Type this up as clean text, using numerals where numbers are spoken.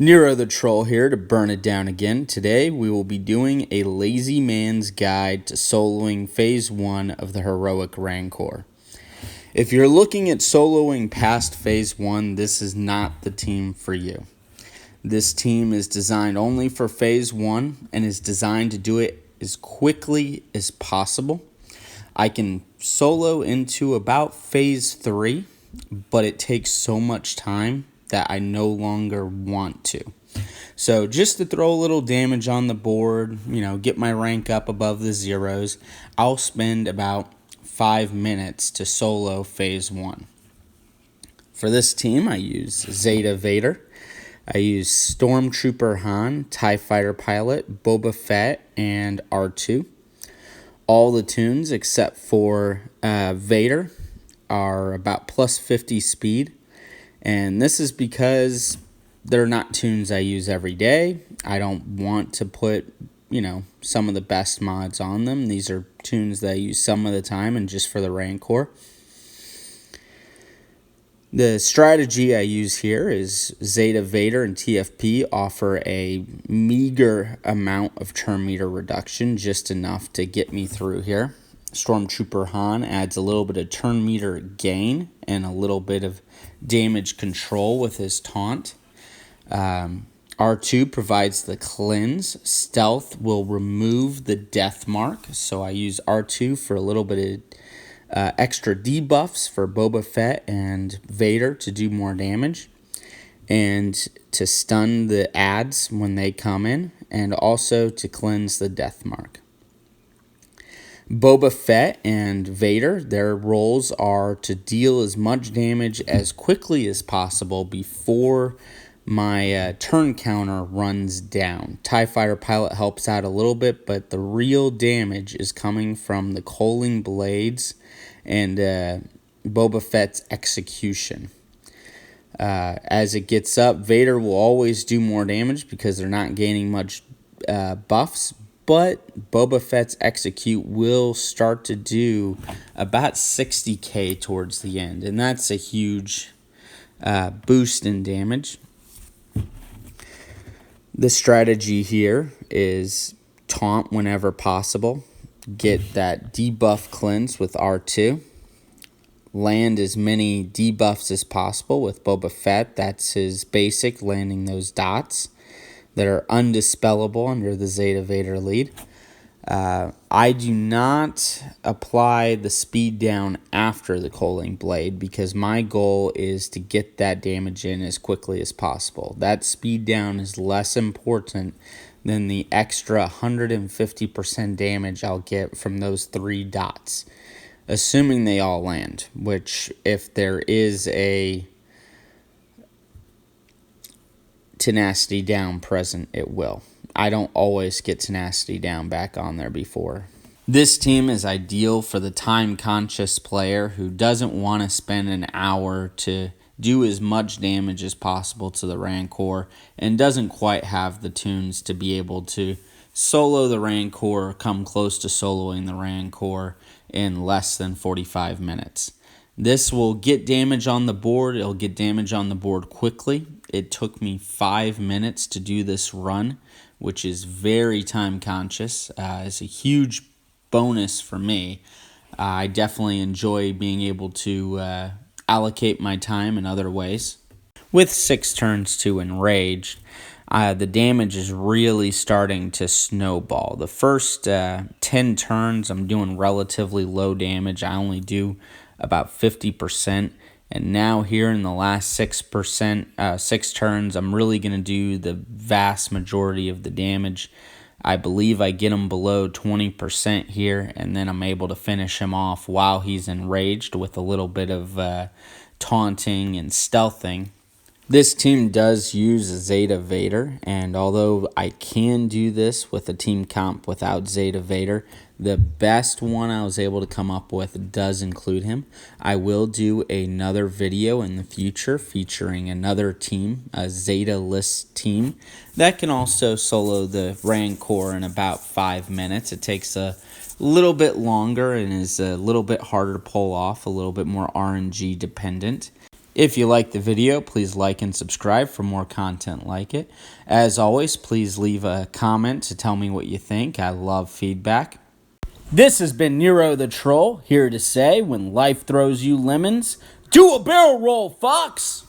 Nero the Troll here to burn it down again. Today we will be doing a lazy man's guide to soloing Phase 1 of the Heroic Rancor. If you're looking at soloing past Phase 1, this is not the team for you. This team is designed only for Phase 1 and is designed to do it as quickly as possible. I can solo into about Phase 3, but it takes so much time that I no longer want to. So just to throw a little damage on the board, get my rank up above the zeros, I'll spend about 5 minutes to solo Phase 1. For this team, I use Zeta Vader. I use Stormtrooper Han, TIE Fighter Pilot, Boba Fett, and R2. All the tunes except for Vader are about plus 50 speed. And this is because they're not tunes I use every day. I don't want to put, some of the best mods on them. These are tunes that I use some of the time and just for the Rancor. The strategy I use here is Zeta Vader and TFP offer a meager amount of turn meter reduction, just enough to get me through here. Stormtrooper Han adds a little bit of turn meter gain and a little bit of damage control with his taunt. R2 provides the cleanse. Stealth will remove the death mark, so I use R2 for a little bit of extra debuffs for Boba Fett and Vader to do more damage, and to stun the adds when they come in, and also to cleanse the death mark. Boba Fett and Vader, their roles are to deal as much damage as quickly as possible before my turn counter runs down. TIE Fighter Pilot helps out a little bit, but the real damage is coming from the coaling blades and Boba Fett's execution. As it gets up, Vader will always do more damage because they're not gaining much buffs, but Boba Fett's execute will start to do about 60k towards the end, and that's a huge boost in damage. The strategy here is taunt whenever possible, get that debuff cleanse with R2, land as many debuffs as possible with Boba Fett. That's his basic, landing those dots that are undispellable under the Zeta Vader lead. I do not apply the speed down after the coaling blade because my goal is to get that damage in as quickly as possible. That speed down is less important than the extra 150% damage I'll get from those 3 dots, assuming they all land, which if there is a tenacity down present, it will. I don't always get tenacity down back on there before. This team is ideal for the time-conscious player who doesn't want to spend an hour to do as much damage as possible to the Rancor and doesn't quite have the tunes to be able to solo the Rancor, come close to soloing the Rancor in less than 45 minutes. This will get damage on the board. It'll get damage on the board quickly. It took me 5 minutes to do this run, which is very time conscious. It's a huge bonus for me. I definitely enjoy being able to allocate my time in other ways. With 6 turns to Enraged, the damage is really starting to snowball. The first 10 turns, I'm doing relatively low damage. I only do about 50%. And now here in the last 6 turns, I'm really going to do the vast majority of the damage. I believe I get him below 20% here, and then I'm able to finish him off while he's enraged with a little bit of taunting and stealthing. This team does use Zeta Vader, and although I can do this with a team comp without Zeta Vader, the best one I was able to come up with does include him. I will do another video in the future featuring another team, a Zeta-less team, that can also solo the Rancor in about 5 minutes. It takes a little bit longer and is a little bit harder to pull off, a little bit more RNG dependent. If you like the video, please like and subscribe for more content like it. As always, please leave a comment to tell me what you think. I love feedback. This has been Niro the Troll, here to say, when life throws you lemons, do a barrel roll, Fox!